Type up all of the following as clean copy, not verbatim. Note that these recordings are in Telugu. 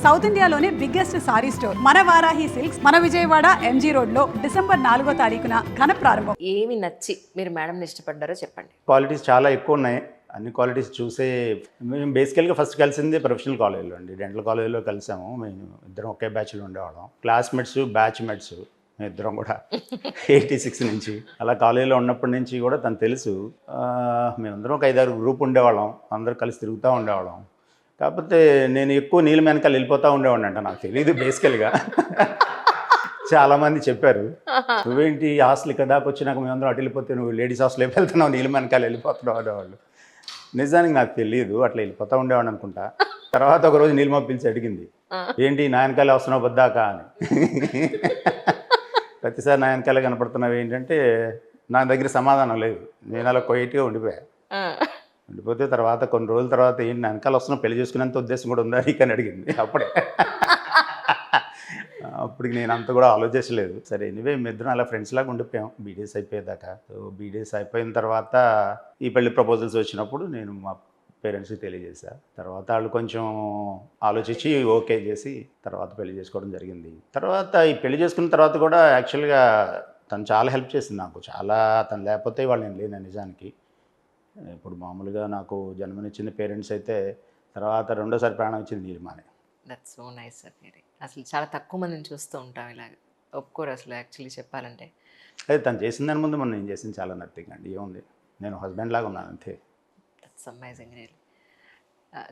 సౌత్ ఇండియాలోనే బిగ్గెస్ట్ సారీ స్టోర్ మన వారాహి సిల్క్స్ మన విజయవాడ ఎంజీ రోడ్ లో డిసెంబర్ 4వ తారీఖున ఘన ప్రారంభం. ఏమి నచ్చి మీరు మేడంని ఇష్టపడ్డారో చెప్పండి. క్వాలిటీస్ చాలా ఎక్కువ ఉన్నాయి. అన్ని క్వాలిటీస్ చూసే మేము బేసికల్గా ఫస్ట్ కలిసింది ప్రొఫెషనల్ కాలేజీలో అండి. డెంటల్ కాలేజీలో కలిసాము. మేము ఇద్దరం ఒకే బ్యాచ్లో ఉండేవాళ్ళం. క్లాస్మేట్స్ బ్యాచ్మేట్స్ మేము ఇద్దరం కూడా 86 నుంచి అలా కాలేజీలో ఉన్నప్పటి నుంచి కూడా తను తెలుసు. మేమందరం ఒక 5-6 గ్రూప్ ఉండేవాళ్ళం. అందరూ కలిసి తిరుగుతూ ఉండేవాళ్ళం. కాకపోతే నేను ఎక్కువ నీళ్ళ వెనకాల వెళ్ళిపోతూ ఉండేవాడిని అంట. నాకు తెలియదు బేసికల్గా. చాలామంది చెప్పారు, నువ్వేంటి హాస్టల్ ఇక్కడ దాకా వచ్చి నాకు మేమందరం అటు వెళ్ళిపోతే నువ్వు లేడీస్ హాస్టల్ వెళ్తున్నావు, నీళ్ళ వెనకాల వెళ్ళిపోతున్నావు అనేవాళ్ళు. నిజానికి నాకు తెలియదు, అట్లా వెళ్ళిపోతూ ఉండేవాడిని అనుకుంటా. తర్వాత ఒకరోజు నీలిమ పిలిచి అడిగింది, ఏంటి నా వెనకాల వస్తున్నావు బద్దాకా అని. ప్రతిసారి నా వెనకాల కనపడుతున్నావు ఏంటంటే నా దగ్గర సమాధానం లేదు. నేను అలా కొయిట్గా ఉండిపోతే తర్వాత కొన్ని రోజుల తర్వాత ఏంటి నా వెనకాల వస్తున్నావు, పెళ్లి చేసుకునేంత ఉద్దేశం కూడా ఉందా నీకు అని అడిగింది. అప్పటికి నేను అంత కూడా ఆలోచించలేదు. సరే ఎనివే ఇద్దరం అలా ఫ్రెండ్స్ లాగా ఉండిపోయాం బీడీఎస్ అయిపోయేదాకా. సో బీడీఎస్ అయిపోయిన తర్వాత ఈ పెళ్లి ప్రపోజల్స్ వచ్చినప్పుడు నేను మా పేరెంట్స్కి తెలియజేశా. తర్వాత వాళ్ళు కొంచెం ఆలోచించి ఓకే చేసి తర్వాత పెళ్లి చేసుకోవడం జరిగింది. తర్వాత ఈ పెళ్లి చేసుకున్న తర్వాత కూడా యాక్చువల్గా తను చాలా హెల్ప్ చేసింది నాకు. చాలా తను లేకపోతే వాళ్ళు నేను లేను నిజానికి. ఇప్పుడు మామూలుగా నాకు జన్మనిచ్చిన పేరెంట్స్ అయితే తర్వాత రెండోసారి ప్రాణం ఇచ్చింది నీలిమానే. That's so nice sir. మీరు అసలు చాలా తక్కువ మందిని చూస్తూ ఉంటాం ఇలాగ. ఒప్పుకోరు అసలు యాక్చువల్లీ చెప్పాలంటే. అదే తను చేసిన దాని ముందు మనం నేను చేసింది చాలా నథింగ్ అండి. ఏముంది, నేను హస్బెండ్ లాగా ఉన్నాను అంతే. That's amazing really.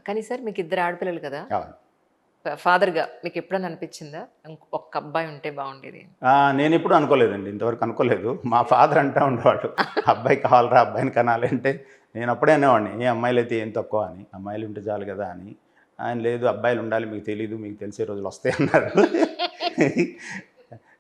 కానీ సార్ మీకు 2 ఆడపిల్లలు కదా, అవును. ఫాదర్గా మీకు ఎప్పుడైనా అనిపించిందా ఒక్క అబ్బాయి ఉంటే బాగుండేది? నేను ఎప్పుడు అనుకోలేదండి, ఇంతవరకు అనుకోలేదు. మా ఫాదర్ అంటూ ఉండేవాడు, అబ్బాయి కావాలరా అబ్బాయిని కనాలి అంటే నేను అప్పుడే అనేవాడిని, ఏ అమ్మాయిలు అయితే ఏం తక్కువ అని, అమ్మాయిలు ఉంటే చాలు కదా అని. ఆయన లేదు అబ్బాయిలు ఉండాలి, మీకు తెలీదు, మీకు తెలిసే రోజులు వస్తాయి అన్నారు.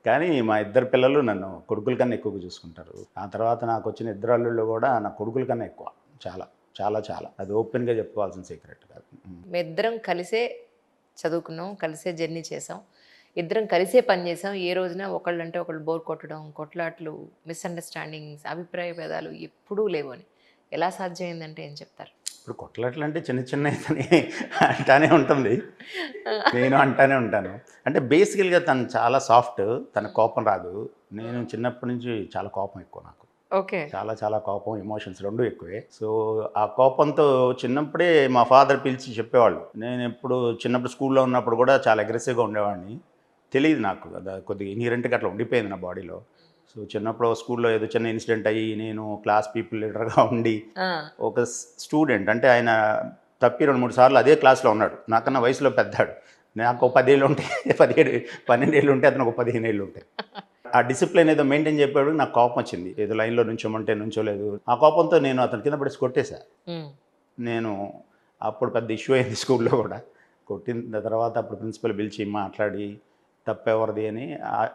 కానీ మా 2 పిల్లలు నన్ను కొడుకుల కన్నా ఎక్కువగా చూసుకుంటారు. ఆ తర్వాత నాకు వచ్చిన 2 అల్లుళ్ళు కూడా నా కొడుకుల కన్నా ఎక్కువ. చాలా చాలా చాలా అది ఓపెన్గా చెప్పుకోవాల్సిన సీక్రెట్ కాదు. మేమిద్దరం కలిసే చదువుకున్నాం, కలిసే జర్నీ చేసాం, ఇద్దరం కలిసే పని చేసాం. ఏ రోజున ఒకళ్ళంటే ఒకళ్ళు బోర్ కొట్టడం, కొట్లాట్లు, మిస్అండర్స్టాండింగ్స్, అభిప్రాయ భేదాలు ఎప్పుడూ లేవు అని ఎలా సాధ్యమైందంటే ఏం చెప్తారు? ఇప్పుడు కొట్లాట్లు అంటే చిన్న చిన్న ఇతని అంటానే ఉంటుంది, నేను అంటానే ఉంటాను. అంటే బేసికల్గా తను చాలా సాఫ్ట్, తన కోపం రాదు. నేను చిన్నప్పటి నుంచి చాలా కోపం ఎక్కువ నాకు. ఓకే. చాలా చాలా కోపం, ఎమోషన్స్ 2 ఎక్కువే. సో ఆ కోపంతో చిన్నప్పుడే మా ఫాదర్ పిలిచి చెప్పేవాళ్ళు. నేను ఎప్పుడు చిన్నప్పుడు స్కూల్లో ఉన్నప్పుడు కూడా చాలా అగ్రెసివ్గా ఉండేవాడిని. తెలియదు నాకు, అది కొద్దిగా ఇన్హెరెంట్గా అట్లా ఉండిపోయింది నా బాడీలో. సో చిన్నప్పుడు స్కూల్లో ఏదో చిన్న ఇన్సిడెంట్ అయ్యి నేను క్లాస్ పీపుల్ లీడర్గా ఉండి ఒక స్టూడెంట్ అంటే ఆయన తప్పి 2-3 సార్లు అదే క్లాస్లో ఉన్నాడు. నాకన్నా వయసులో పెద్దాడు. నాకు 10 ఏళ్ళు ఉంటాయి, 12 ఏళ్ళు ఉంటే అతను ఒక 15 ఏళ్ళు ఉంటాయి. ఆ డిసిప్లిన్ ఏదో మెయింటైన్ చెప్పాడు. నాకు కోపం వచ్చింది, ఏదో లైన్లో నుంచోమంటే నుంచోలేదు. ఆ కోపంతో నేను అతని కింద పడేసి కొట్టేశా. నేను అప్పుడు పెద్ద ఇష్యూ అయింది స్కూల్లో కూడా. కొట్టిన తర్వాత అప్పుడు ప్రిన్సిపల్ పిలిచి మాట్లాడి తప్పెవరిది అని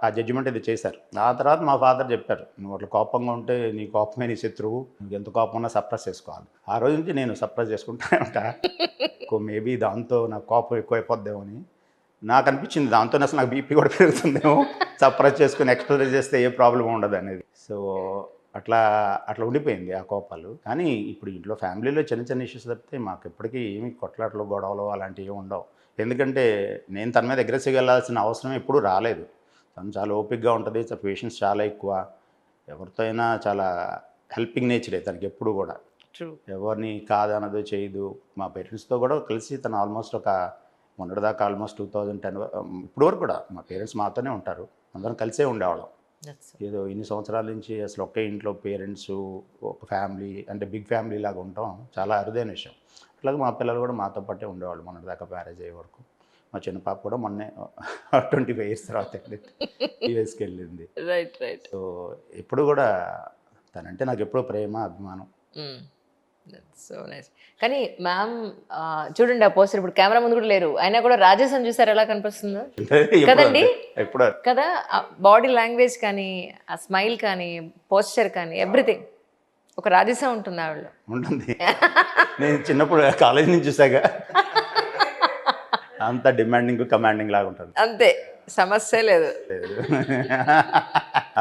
ఆ జడ్జిమెంట్ ఇది చేశారు. ఆ తర్వాత మా ఫాదర్ చెప్పారు, నువ్వు అట్లా కోపంగా ఉంటే నీ కోపమే నీ శత్రువు, నువ్వు ఎంత కోపం ఉన్నా సప్రెస్ చేసుకోవాలి. ఆ రోజు నుంచి నేను సప్రెస్ చేసుకుంటానే ఉంటా. మేబీ దాంతో నాకు కోపం ఎక్కువైపోద్దేమో అని నాకు అనిపించింది. దాంతో అసలు నాకు బీపీ కూడా పెరుగుతుందేమో, సప్రెస్ చేసుకుని ఎక్స్ప్రెస్ చేస్తే ఏ ప్రాబ్లం ఉండదు అనేది. సో అట్లా ఉండిపోయింది ఆ కోపాలు. కానీ ఇప్పుడు ఇంట్లో ఫ్యామిలీలో చిన్న చిన్న ఇష్యూస్ తప్పితే మాకు ఎప్పటికీ ఏమి కొట్లాట్లు గొడవలు అలాంటివి ఉండవు. ఎందుకంటే నేను తన మీద అగ్రెసివ్గా వెళ్ళాల్సిన అవసరం ఎప్పుడూ రాలేదు. తను చాలా ఓపిక్గా ఉంటుంది, పేషెన్స్ చాలా ఎక్కువ, ఎవరితో అయినా చాలా హెల్పింగ్ నేచరే తనకి ఎప్పుడు కూడా. ఎవరిని కాదనదో చేయదు. మా పేరెంట్స్తో కూడా కలిసి తను ఆల్మోస్ట్ ఒక మొన్నటిదాకా ఆల్మోస్ట్ 2010 ఇప్పుడు వరకు కూడా మా పేరెంట్స్ మాతోనే ఉంటారు. అందరం కలిసే ఉండేవాళ్ళం. ఏదో ఇన్ని సంవత్సరాల నుంచి అసలు ఒకే ఇంట్లో పేరెంట్స్ ఒక ఫ్యామిలీ అంటే బిగ్ ఫ్యామిలీ లాగా ఉంటాం చాలా అరుదైన విషయం. అట్లాగే మా పిల్లలు కూడా మాతో పాటే ఉండేవాళ్ళు మొన్నటిదాకా మ్యారేజ్ అయ్యే వరకు. మా చిన్న పాప కూడా మొన్నే 25 years తర్వాత యూఎస్కి వెళ్ళింది. సో ఎప్పుడు కూడా తనంటే నాకు ఎప్పుడూ ప్రేమ అభిమానం. So nice. కానీ మ్యామ్ చూడండి ఆ పోస్టర్ ఇప్పుడు కెమెరా ముందు కూడా లేరు, అయినా కూడా రాజేశ్ అని చూసారు ఎలా కనిపిస్తుందో కదండి. ఎప్పుడు కదా బాడీ లాంగ్వేజ్ కానీ, ఆ స్మైల్ కానీ, పోస్చర్ కానీ, ఎవ్రీథింగ్ ఒక రాజేశం ఉంటుంది ఆవిడలో. ఉంటుంది. నేను చిన్నప్పుడు కాలేజ్ నుంచి చూసాగా అంత డిమాండింగ్ కమాండింగ్ లాగా ఉంటుంది. అంతే, సమస్య లేదు.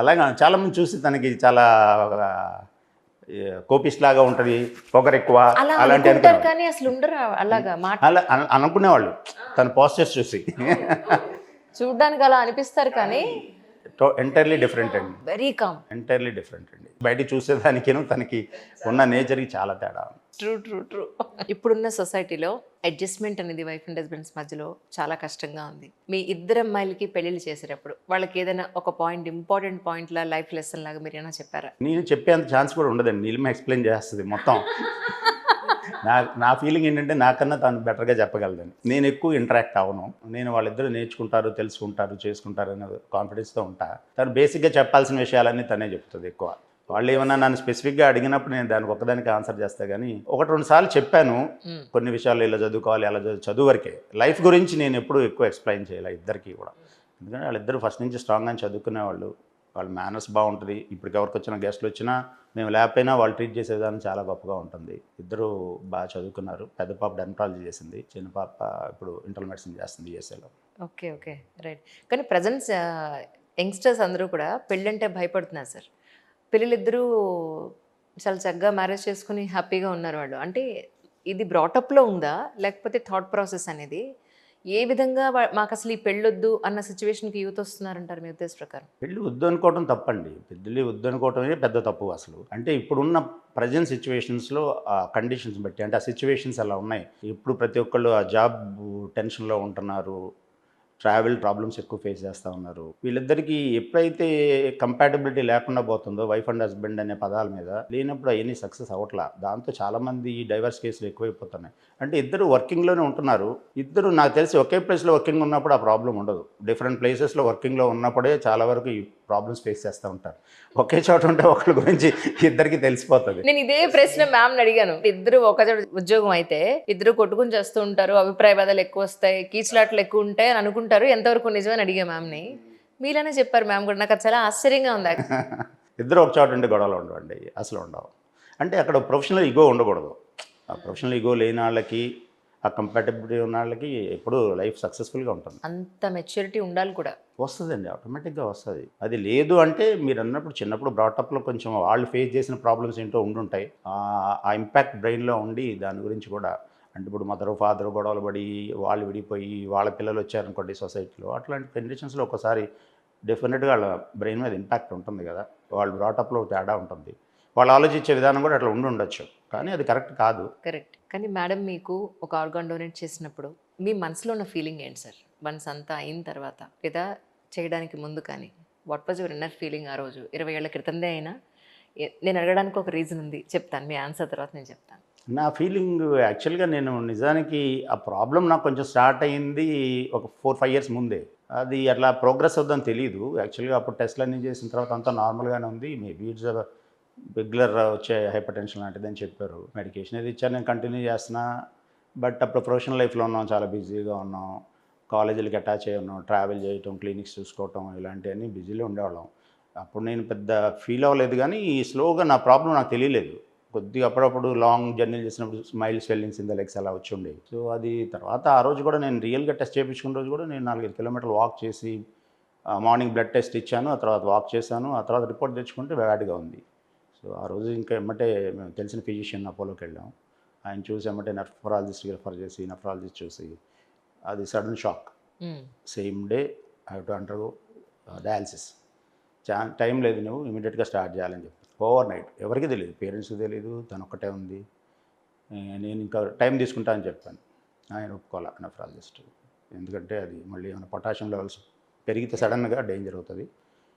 అలాగా చాలామంది చూసి తనకి చాలా కోపిస్ట్ లాగా ఉంటుంది, పొగరు ఎక్కువ, అలా అలాంటి అనుకుంటారు కానీ అసలు ఉండరు అలాగా మాట అలా అనుకునేవాళ్ళు తన పోస్టర్స్ చూసి. చూడ్డానికి అలా అనిపిస్తారు కానీ ఎంటైర్లీ డిఫరెంట్ అండి, వెరీ కామ్. ఎంటైర్లీ డిఫరెంట్ అండి. బయట చూసేదానికేను తనకి ఉన్న నేచర్కి చాలా తేడా. ట్రూ. ఇప్పుడున్న సొసైటీలో అడ్జస్ట్మెంట్ అనేది వైఫ్ అండ్ హస్బెండ్స్ మధ్యలో చాలా కష్టంగా ఉంది. మీ ఇద్దరు అమ్మాయిలకి పెళ్ళిళ్ళు చేసేటప్పుడు వాళ్ళకి ఏదైనా ఒక పాయింట్, ఇంపార్టెంట్ పాయింట్లా, లైఫ్ లెసన్ లాగా మీరు ఏమైనా చెప్పారా? నేను చెప్పేంత ఛాన్స్ కూడా ఉండదండి, నీలిమ ఎక్స్ప్లెయిన్ చేస్తుంది మొత్తం. నా ఫీలింగ్ ఏంటంటే నాకన్నా తను బెటర్గా చెప్పగలదని. నేను ఎక్కువ ఇంటరాక్ట్ అవ్వను, నేను వాళ్ళిద్దరూ నేర్చుకుంటారు, తెలుసుకుంటారు, చేసుకుంటారు అనే కాన్ఫిడెన్స్తో ఉంటా. తను బేసిక్గా చెప్పాల్సిన విషయాలన్నీ తనే చెప్తుంది ఎక్కువ. వాళ్ళు ఏమన్నా నన్ను స్పెసిఫిక్గా అడిగినప్పుడు నేను దానికి ఒకదానికి ఆన్సర్ చేస్తా కానీ 1-2 సార్లు చెప్పాను కొన్ని విషయాలు, ఇలా చదువుకోవాలి, అలా చదువు వరకే. లైఫ్ గురించి నేను ఎప్పుడూ ఎక్కువ ఎక్స్ప్లెయిన్ చేయాలి ఇద్దరికి కూడా. ఎందుకంటే వాళ్ళిద్దరూ ఫస్ట్ నుంచి స్ట్రాంగ్గా చదువుకునేవాళ్ళు, వాళ్ళ మేనర్స్ బాగుంటుంది. ఇప్పటికి ఎవరికి వచ్చిన గెస్ట్లు వచ్చినా మేము లేకపోయినా వాళ్ళు ట్రీట్ చేసే విధానం చాలా గొప్పగా ఉంటుంది. ఇద్దరు బాగా చదువుకున్నారు. పెద్ద పాప డెర్మటాలజీ చేసింది, చిన్న పాప ఇప్పుడు ఇంటర్నల్ మెడిసిన్ చేస్తుంది యూఎస్ఏలో. Okay right. కానీ ప్రజెంట్ యంగ్స్టర్స్ అందరూ కూడా పెళ్ళంటే భయపడుతున్నారు సార్. పిల్లలిద్దరూ చాలా చక్కగా మ్యారేజ్ చేసుకుని హ్యాపీగా ఉన్నారు వాళ్ళు. అంటే ఇది బ్రాటప్లో ఉందా, లేకపోతే థాట్ ప్రాసెస్ అనేది ఏ విధంగా మాకు అసలు ఈ పెళ్ళొద్దు అన్న సిచ్యువేషన్కి యూత్ వస్తున్నారంటారు మీ ఉద్దేశ ప్రకారం? పెళ్ళి వద్దు అనుకోవటం తప్పండి, పెళ్ళి వద్దు అనుకోవటమే పెద్ద తప్పు అసలు. అంటే ఇప్పుడున్న ప్రజెంట్ సిచ్యువేషన్స్లో ఆ కండిషన్స్ బట్టి, అంటే ఆ సిచ్యువేషన్స్ అలా ఉన్నాయి. ఇప్పుడు ప్రతి ఒక్కళ్ళు ఆ జాబ్ టెన్షన్లో ఉంటున్నారు, ట్రావెల్ ప్రాబ్లమ్స్ ఎక్కువ ఫేస్ చేస్తూ ఉన్నారు. వీళ్ళిద్దరికీ ఎప్పుడైతే కంపాటబిలిటీ లేకుండా పోతుందో వైఫ్ అండ్ హస్బెండ్ అనే పదాల మీద లేనప్పుడు అవన్నీ సక్సెస్ అవ్వట్లా. దాంతో చాలామంది ఈ డైవర్స్ కేసులు ఎక్కువైపోతున్నాయి. అంటే ఇద్దరు వర్కింగ్లోనే ఉంటున్నారు, ఇద్దరు నాకు తెలిసి ఒకే ప్లేస్లో వర్కింగ్ ఉన్నప్పుడు ఆ ప్రాబ్లం ఉండదు. డిఫరెంట్ ప్లేసెస్లో వర్కింగ్లో ఉన్నప్పుడే చాలా వరకు ఈ ప్రాబ్లమ్స్ ఫేస్ చేస్తూ ఉంటారు. ఒకే చోట ఉంటే ఒకళ్ళ గురించి ఇద్దరికి తెలిసిపోతుంది. నేను ఇదే ప్రశ్న మ్యామ్ని అడిగాను. ఇద్దరు ఒక ఉద్యోగం అయితే ఇద్దరు కొట్టుకుని చేస్తూ ఉంటారు, అభిప్రాయ భేదాలు ఎక్కువ వస్తాయి, కీచులాట్లు ఎక్కువ ఉంటాయి అని అనుకుంటారు. ఎంతవరకు నిజమని అడిగా మ్యామ్ని. మీలానే చెప్పారు మ్యామ్ కూడా. నాకు అది చాలా ఆశ్చర్యంగా ఉంది. ఇద్దరు ఒక చోట ఉంటే గొడవలు ఉండవండి, అసలు ఉండవు. అంటే అక్కడ ప్రొఫెషనల్ ఈగో ఉండకూడదు. ఆ ప్రొఫెషనల్ ఈగో లేని వాళ్ళకి, ఆ కంపాటబిలిటీ ఉన్న వాళ్ళకి ఎప్పుడూ లైఫ్ సక్సెస్ఫుల్గా ఉంటుంది. అంత మెచ్యూరిటీ ఉండాలి కూడా. వస్తుందండి, ఆటోమేటిక్గా వస్తుంది. అది లేదు అంటే మీరు అన్నప్పుడు చిన్నప్పుడు బ్రాటప్లో కొంచెం వాళ్ళు ఫేస్ చేసిన ప్రాబ్లమ్స్ ఏంటో ఉండుంటాయి. ఆ ఇంపాక్ట్ బ్రెయిన్లో ఉండి దాని గురించి కూడా, అంటే ఇప్పుడు మదరు ఫాదరు గొడవలు పడి వాళ్ళు విడిపోయి వాళ్ళ పిల్లలు వచ్చారనుకోండి సొసైటీలో, అట్లాంటి కండిషన్స్లో ఒకసారి డెఫినెట్గా వాళ్ళ బ్రెయిన్ మీద ఇంపాక్ట్ ఉంటుంది కదా. వాళ్ళు బ్రాటప్లో తేడా ఉంటుంది, వాళ్ళు ఆలోచించే విధానం కూడా అట్లా ఉండొచ్చు, కానీ అది కరెక్ట్ కాదు. కరెక్ట్. కానీ మేడం, మీకు ఒక ఆర్గాన్ డొనేట్ చేసినప్పుడు మీ మనసులో ఉన్న ఫీలింగ్ ఏంటి సార్? వన్స్ అంతా అయిన తర్వాత లేదా చేయడానికి ముందు కానీ what was your inner feeling ఆ రోజు? 20 ఏళ్ల క్రితందే అయినా నేను అడగడానికి ఒక రీజన్ ఉంది, చెప్తాను. మీ ఆన్సర్ తర్వాత నేను చెప్తాను. నా ఫీలింగ్ యాక్చువల్గా నేను నిజానికి ఆ ప్రాబ్లం నాకు కొంచెం స్టార్ట్ అయ్యింది ఒక 4-5 ఇయర్స్ ముందే. అది అట్లా ప్రోగ్రెస్ అవుద్దని తెలియదు. యాక్చువల్గా అప్పుడు టెస్ట్లు అన్నీ చేసిన తర్వాత అంతా నార్మల్గానే ఉంది. మేబీ ఇట్స్ రెగ్యులర్ వచ్చే హైపర్ టెన్షన్ లాంటిదని చెప్పారు. మెడికేషన్ ఏది ఇచ్చారు, నేను కంటిన్యూ చేస్తున్నా. బట్ అప్పుడు ప్రొఫెషనల్ లైఫ్లో ఉన్నాం, చాలా బిజీగా ఉన్నాం, కాలేజీలకి అటాచ్ అయ్యి ఉన్నాం, ట్రావెల్ చేయటం, క్లినిక్స్ చూసుకోవటం, ఇలాంటివన్నీ బిజీలో ఉండేవాళ్ళం. అప్పుడు నేను పెద్ద ఫీల్ అవ్వలేదు, కానీ స్లోగా నా ప్రాబ్లం నాకు తెలియలేదు. కొద్దిగా అప్పుడప్పుడు లాంగ్ జర్నీలు చేసినప్పుడు mile swellings in the legs అలా వచ్చి ఉండేవి. సో అది తర్వాత ఆ రోజు కూడా నేను రియల్గా టెస్ట్ చేయించుకున్న రోజు కూడా నేను 4-5 కిలోమీటర్లు వాక్ చేసి మార్నింగ్ బ్లడ్ టెస్ట్ ఇచ్చాను, ఆ తర్వాత వాక్ చేశాను, ఆ తర్వాత రిపోర్ట్ తెచ్చుకుంటే బ్యాడ్గా ఉంది. సో ఆ రోజు ఇంకా ఎమ్మటే మేము తెలిసిన ఫిజిషియన్ అపోలోకి వెళ్ళాం. ఆయన చూసి ఎమ్మటే నెఫ్రాలజిస్ట్కి రెఫర్ చేసి, నెఫ్రాలజిస్ట్ చూసి అది sudden shock, same day I have to undergo dialysis, time లేదు, నువ్వు ఇమీడియట్గా స్టార్ట్ చేయాలని చెప్పి. ఓవర్ నైట్ ఎవరికి తెలియదు, పేరెంట్స్కి తెలియదు, తను ఒక్కటే ఉంది. నేను ఇంకా టైం తీసుకుంటా అని చెప్పాను. ఆయన ఒప్పుకోవాలి నెఫ్రాలజిస్ట్, ఎందుకంటే అది మళ్ళీ ఏమైనా పొటాషియం లెవెల్స్ పెరిగితే సడన్గా డేంజర్ అవుతుంది,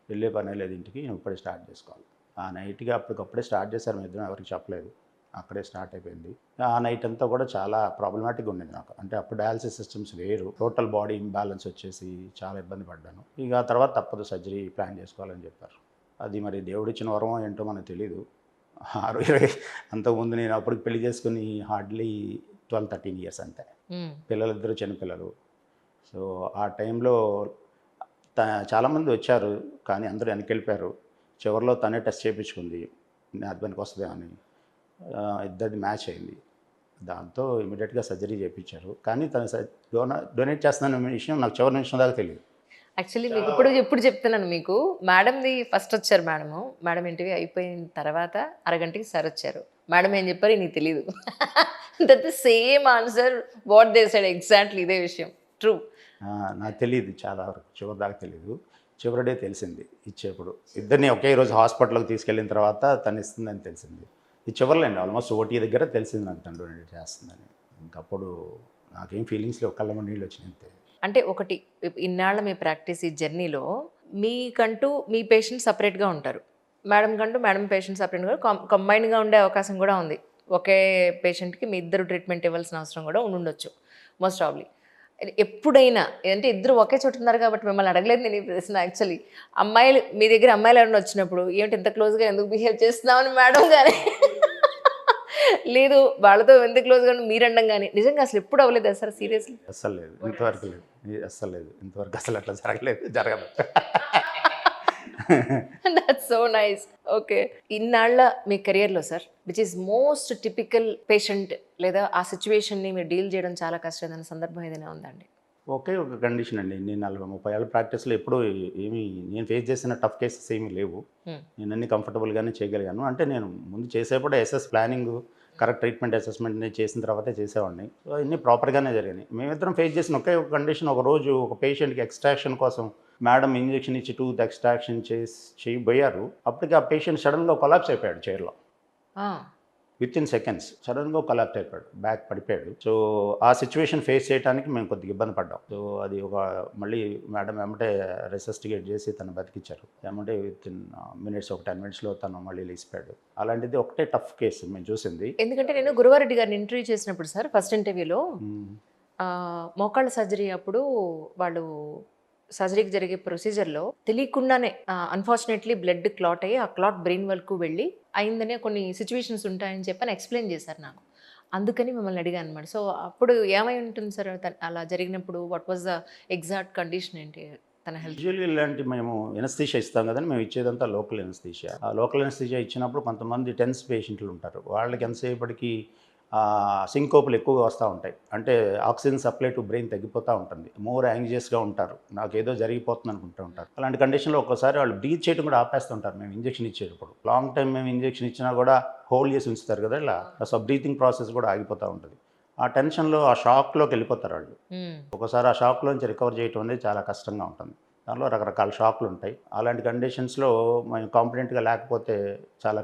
వెళ్ళే పనే లేదు ఇంటికి, నువ్వు ఇప్పుడే స్టార్ట్ చేసుకోవాలి. ఆ నైట్గా అప్పటికప్పుడే స్టార్ట్ చేశారు, మేము ఇద్దరం ఎవరికి చెప్పలేదు, అక్కడే స్టార్ట్ అయిపోయింది. ఆ నైట్ అంతా కూడా చాలా ప్రాబ్లమాటిక్గా ఉండేది నాకు. అంటే అప్పుడు డయాలసిస్ సిస్టమ్స్ వేరు, టోటల్ బాడీ ఇంబ్యాలెన్స్ వచ్చేసి చాలా ఇబ్బంది పడ్డాను. ఇక ఆ తర్వాత తప్పదు, సర్జరీ ప్లాన్ చేసుకోవాలని చెప్పారు. అది మరి దేవుడిచ్చిన వరం ఏంటో మనకు తెలీదు. 6-20 అంతకుముందు నేను అప్పటికి పెళ్లి చేసుకుని హార్డ్లీ 12-13 ఇయర్స్ అంతే. పిల్లలిద్దరూ చిన్నపిల్లలు. సో ఆ టైంలో చాలామంది వచ్చారు, కానీ అందరూ వెనక్కి వెళ్ళిపోయారు. చివరిలో తనే టెస్ట్ చేయించుకుంది, నా హస్బెండ్కి వస్తుందా అని. ఇద్దరిది మ్యాచ్ అయింది. దాంతో ఇమీడియట్గా సర్జరీ చేయించారు. కానీ తను డొనేట్ చేస్తున్నాను విషయం నాకు చివరి నిమిషం దాకా తెలియదు. యాక్చువల్లీ మీకు ఇప్పుడు చెప్తున్నాను మీకు, మేడంది ఫస్ట్ వచ్చారు మేడము. మేడం ఇంటర్వ్యూ అయిపోయిన తర్వాత అరగంటకి సార్ వచ్చారు. మేడం ఏం చెప్పారు నీకు తెలీదు. That the same answer what they said, exactly ఇదే విషయం. ట్రూ. నాకు తెలియదు చాలా వరకు, చివరి దాకా తెలియదు. చివరి డే తెలిసింది ఇచ్చేప్పుడు. ఇద్దరిని ఒకే రోజు హాస్పిటల్కి తీసుకెళ్ళిన తర్వాత తను ఇస్తుందని తెలిసింది. ఈ చివరిలేండి ఆల్మోస్ట్ ఓటీ దగ్గర తెలిసింది నాకు తను డొనేట్ చేస్తుందని. ఇంకప్పుడు నాకేం ఫీలింగ్స్లో కళ్ళ నీళ్ళు వచ్చినాయి అంతే. అంటే ఒకటి, ఇన్నాళ్ళ మీ ప్రాక్టీస్ ఈ జర్నీలో మీకంటూ మీ పేషెంట్ సపరేట్గా ఉంటారు, మేడం కంటూ మేడం పేషెంట్ సపరేట్గా కంబైన్గా ఉండే అవకాశం కూడా ఉంది. ఒకే పేషెంట్కి మీ ఇద్దరు ట్రీట్మెంట్ ఇవ్వాల్సిన అవసరం కూడా ఉండొచ్చు మోస్ట్ ప్రాబ్లీ. ఎప్పుడైనా అంటే ఇద్దరు ఒకే చోట ఉన్నారు కాబట్టి మిమ్మల్ని అడగలేదు నేను ఈ ప్రశ్న. యాక్చువల్లీ అమ్మాయిలు మీ దగ్గర అమ్మాయిలు ఎవరైనా వచ్చినప్పుడు ఏంటి ఇంత క్లోజ్గా ఎందుకు బిహేవ్ చేస్తున్నామని మేడం కానీ లేదు వాళ్ళతో ఎందుకు క్లోజ్గా మీరు అనడం కానీ నిజంగా అసలు ఎప్పుడు అవ్వలేదు సార్? సీరియస్లీ అస్సలు లేదు, ఇంతవరకు లేదు, అస్సలు లేదు, ఇంతవరకు అసలు అట్లా జరగదు. That's so nice. ఓకే, ఇన్నాళ్ళ మీ కెరియర్లో sir which is most typical patient లేదా ఆ సిచ్యువేషన్ని మీరు డీల్ చేయడం చాలా కష్టమైన సందర్భం ఏదైనా ఉందండి? ఒకే ఒక కండిషన్ అండి, నేను 40-30 ఏళ్ళ ప్రాక్టీస్లో ఎప్పుడూ ఏమీ నేను ఫేస్ చేసిన టఫ్ కేసెస్ ఏమీ లేవు. నేను అన్ని కంఫర్టబుల్గానే చేయగలిగాను. అంటే నేను ముందు చేసేప్పుడు SS planning, correct treatment assessment చేసిన తర్వాతే చేసేవాడిని. సో అన్నీ ప్రాపర్గానే జరిగాయి. మేమిద్దరం ఫేస్ చేసిన ఒకే ఒక కండిషన్, ఒక రోజు ఒక పేషెంట్కి ఎక్స్ట్రాక్షన్ కోసం మేడం ఇంజెక్షన్ ఇచ్చి టూత్ ఎక్స్ట్రాక్షన్ చేయబోయారు. అప్పటికి ఆ పేషెంట్ సడన్గా కొలాప్స్ అయిపోయాడు చైర్లో. విత్ ఇన్ సెకండ్స్ సడన్గా కొలాప్స్ అయిపోయాడు, బ్యాక్ పడిపోయాడు. సో ఆ సిచ్యువేషన్ ఫేస్ చేయడానికి మేము కొద్దిగా ఇబ్బంది పడ్డాం. సో అది మళ్ళీ మేడం ఏమంటే రెసిస్టిగేట్ చేసి తను బతికిచ్చారు. ఏమంటే విత్ ఇన్ మినిట్స్, ఒక 10 minutesలో తను మళ్ళీ లేచిపోయాడు. అలాంటిది ఒకటే టఫ్ కేసు మేము చూసింది. ఎందుకంటే నేను గురువారెడ్డి గారిని ఇంటర్వ్యూ చేసినప్పుడు సార్ ఫస్ట్ ఇంటర్వ్యూలో మోకాళ్ళ సర్జరీ అప్పుడు వాళ్ళు సర్జరీకి జరిగే ప్రొసీజర్లో తెలియకుండానే అన్ఫార్చునేట్లీ బ్లడ్ క్లాట్ అయ్యి ఆ క్లాట్ బ్రెయిన్ వరకు వెళ్ళి అయిందనే కొన్ని సిచ్యువేషన్స్ ఉంటాయని చెప్పని ఎక్స్ప్లెయిన్ చేశారు నాకు. అందుకని మిమ్మల్ని అడిగాను అనమాట. సో అప్పుడు ఏమై ఉంటుంది సార్ అలా జరిగినప్పుడు? What was the exact condition ఏంటి తన హెల్త్? యూజువల్గా ఇలాంటి మేము ఎనస్థీషియా ఇస్తాం కదండి, మేము ఇచ్చేదంతా లోకల్ ఎనస్థీషియా. ఆ లోకల్ ఎనస్థీషియా ఇచ్చినప్పుడు కొంతమంది టెన్స్ పేషెంట్లు ఉంటారు. వాళ్ళకి ఎంతసేపటికి సింకోపులు ఎక్కువగా వస్తూ ఉంటాయి. అంటే ఆక్సిజన్ సప్లై టు బ్రెయిన్ తగ్గిపోతూ ఉంటుంది. మోర్ యాంగ్జియస్గా ఉంటారు, నాకు ఏదో జరిగిపోతుంది అనుకుంటూ ఉంటారు. అలాంటి కండిషన్లో ఒక్కసారి వాళ్ళు బ్రీత్ చేయడం కూడా ఆపేస్తుంటారు మేము ఇంజెక్షన్ ఇచ్చేటప్పుడు. లాంగ్ టైం మేము ఇంజెక్షన్ ఇచ్చినా కూడా హోల్డ్ చేసి ఉంచుతారు కదా, ఇలా సో బ్రీతింగ్ ప్రాసెస్ కూడా ఆగిపోతూ ఉంటుంది. ఆ టెన్షన్లో ఆ షాక్లోకి వెళ్ళిపోతారు వాళ్ళు. ఒకసారి ఆ షాక్లోంచి రికవర్ చేయడం అనేది చాలా కష్టంగా ఉంటుంది. దానిలో రకరకాల షాక్లు ఉంటాయి. అలాంటి కండిషన్స్లో మేము కాంపిటెంట్గా లేకపోతే చాలా,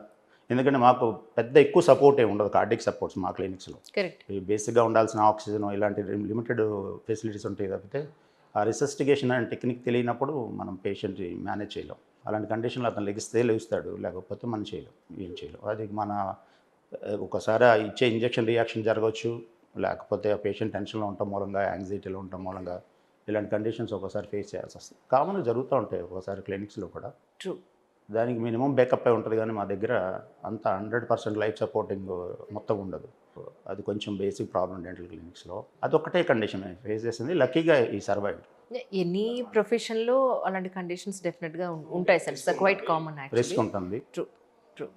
ఎందుకంటే మాకు పెద్ద ఎక్కువ సపోర్ట్ ఏమి ఉండదు, కార్డియక్ సపోర్ట్స్ మా క్లినిక్స్లో. బేసిక్గా ఉండాల్సిన ఆక్సిజన్ ఇలాంటి లిమిటెడ్ ఫెసిలిటీస్ ఉంటాయి తప్పితే ఆ రిసస్టిగేషన్ అనే టెక్నిక్ తెలియనప్పుడు మనం పేషెంట్ మేనేజ్ చేయలేం. అలాంటి కండిషన్లో అతను లెగుస్తాడు, లేకపోతే మనం ఏం చేయలేం. అది మన ఒకసారి ఇచ్చే ఇంజెక్షన్ రియాక్షన్ జరగవచ్చు, లేకపోతే ఆ పేషెంట్ టెన్షన్లో ఉండటం మూలంగా, యాంగ్జైటీలో ఉండటం మూలంగా ఇలాంటి కండిషన్స్ ఒకసారి ఫేస్ చేయాల్సి వస్తుంది. కామన్గా జరుగుతూ ఉంటాయి ఒకసారి క్లినిక్స్లో కూడా. ట్రూ. దానికి మినిమం బ్యాకప్ అయి ఉంటుంది, కానీ మా దగ్గర అంత 100% లైఫ్ సపోర్టింగ్ మొత్తం ఉండదు. అది కొంచెం బేసిక్ ప్రాబ్లం డెంటల్ క్లినిక్స్లో. అదొక్కటే కండిషన్ ఫేస్ చేసింది. లక్కీగా ఈ సర్వైవ్. ఎనీ ప్రొఫెషన్లో అలాంటి కండిషన్స్ డెఫినెట్గా ఉంటాయి sir. It's quite common. Risk ఉంటుంది. True true.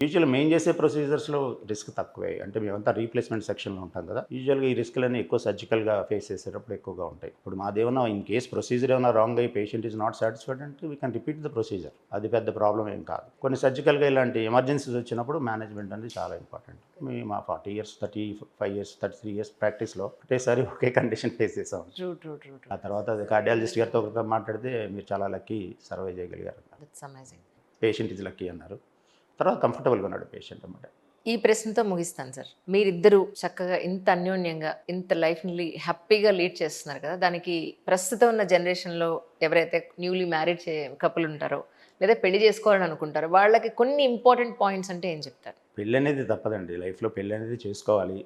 యూజువల్గా మేము చేసే ప్రొసీజర్స్లో రిస్క్ తక్కువే. అంటే మేమంతా రీప్లేస్మెంట్ సెక్షన్లో ఉంటాం కదా, యూజువల్గా ఈ రిస్క్లన్నీ ఎక్కువ సర్జికల్గా ఫేస్ చేసేటప్పుడు ఎక్కువగా ఉంటాయి. ఇప్పుడు మాదేమన్నా ఇన్ కేస్ ప్రొసీజర్ ఏమైనా రాంగ్ అయ్యి పేషెంట్ ఈజ్ నాట్ సాటిస్ఫైడ్ అంటే we can repeat the procedure. అది పెద్ద ప్రాబ్లం ఏం కాదు. కొన్ని సర్జికల్గా ఇలాంటి ఎమర్జెన్సీస్ వచ్చినప్పుడు మేనేజ్మెంట్ అనేది చాలా ఇంపార్టెంట్. మేము మా 40 years, 35 years, 33 years ప్రాక్టీస్లో ఒకటేసారి ఒకే కండిషన్ ఫేస్ చేసాం. ఆ తర్వాత అది కార్డియాలజిస్ట్ గారితో ఒకరితో మాట్లాడితే మీరు చాలా లక్కీ సర్వైవ్ చేయగలిగారు, పేషెంట్ ఈజ్ లక్కీ అన్నారు. తర్వాత కంఫర్టబుల్గా ఉన్నాడు పేషెంట్ అన్నమాట. ఈ ప్రశ్నతో ముగిస్తాను సార్. మీరిద్దరూ చక్కగా ఇంత అన్యోన్యంగా ఇంత లైఫ్ని హ్యాపీగా లీడ్ చేస్తున్నారు కదా, దానికి ప్రస్తుతం ఉన్న జనరేషన్లో ఎవరైతే న్యూలీ మ్యారీడ్ కపుల్ ఉంటారో లేదా పెళ్లి చేసుకోవాలని అనుకుంటారో వాళ్ళకి కొన్ని ఇంపార్టెంట్ పాయింట్స్ అంటే ఏం చెప్తారు? పెళ్ళి అనేది తప్పదండి, లైఫ్లో పెళ్ళి అనేది చేసుకోవాలి.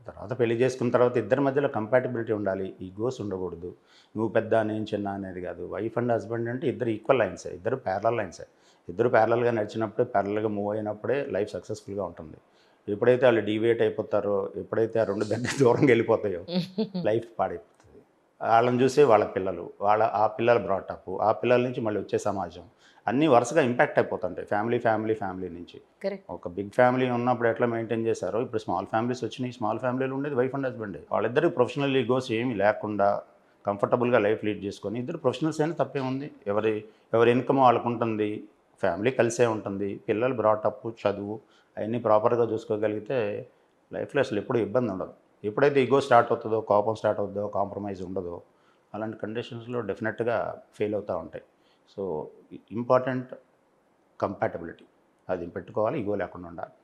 తర్వాత పెళ్లి చేసుకున్న తర్వాత ఇద్దరి మధ్యలో కంపాటిబిలిటీ ఉండాలి, ఈగోస్ ఉండకూడదు. నువ్వు పెద్ద నేను చిన్న అనేది కాదు. వైఫ్ అండ్ హస్బెండ్ అంటే ఇద్దరు ఈక్వల్ లైన్సే, ఇద్దరు ప్యారలల్ లైన్సే. ఇద్దరు ప్యారలల్గా నడిచినప్పుడే, ప్యారలల్గా మూవ్ అయినప్పుడే లైఫ్ సక్సెస్ఫుల్గా ఉంటుంది. ఎప్పుడైతే వాళ్ళు డీవియేట్ అయిపోతారో, ఎప్పుడైతే ఆ రెండు దగ్గర దూరంగా వెళ్ళిపోతాయో లైఫ్ పాడైపోతుంది. వాళ్ళని చూసే వాళ్ళ పిల్లలు, ఆ పిల్లల బ్రాటప్, ఆ పిల్లల నుంచి మళ్ళీ వచ్చే సమాజం అన్నీ వరుసగా ఇంపాక్ట్ అయిపోతుంటాయి. ఫ్యామిలీ నుంచి ఒక బిగ్ ఫ్యామిలీ ఉన్నప్పుడు ఎట్లా మెయింటైన్ చేశారో ఇప్పుడు స్మాల్ ఫ్యామిలీస్ వచ్చినాయి. స్మాల్ ఫ్యామిలీలో ఉండేది వైఫ్ అండ్ హస్బెండ్. వాళ్ళిద్దరికి ప్రొఫెషనల్ ఈగోస్ ఏమీ లేకుండా కంఫర్టబుల్గా లైఫ్ లీడ్ చేసుకొని ఇద్దరు ప్రొఫెషనల్స్ అయినా తప్పే ఉంది. ఎవరి ఇన్కమ్ వాళ్ళకు ఉంటుంది, ఫ్యామిలీ కలిసే ఉంటుంది, పిల్లలు బ్రాటప్ చదువు అవన్నీ ప్రాపర్గా చూసుకోగలిగితే లైఫ్లో అసలు ఎప్పుడు ఇబ్బంది ఉండదు. ఎప్పుడైతే ఈగో స్టార్ట్ అవుతుందో, కోపం స్టార్ట్ అవుతుందో, కాంప్రమైజ్ ఉండదో అలాంటి కండిషన్స్లో డెఫినెట్గా ఫెయిల్ అవుతూ ఉంటాయి. సో ఇంపార్టెంట్ కంపాటబిలిటీ అది పెట్టుకోవాలి, ఈగో లేకుండా ఉండాలి.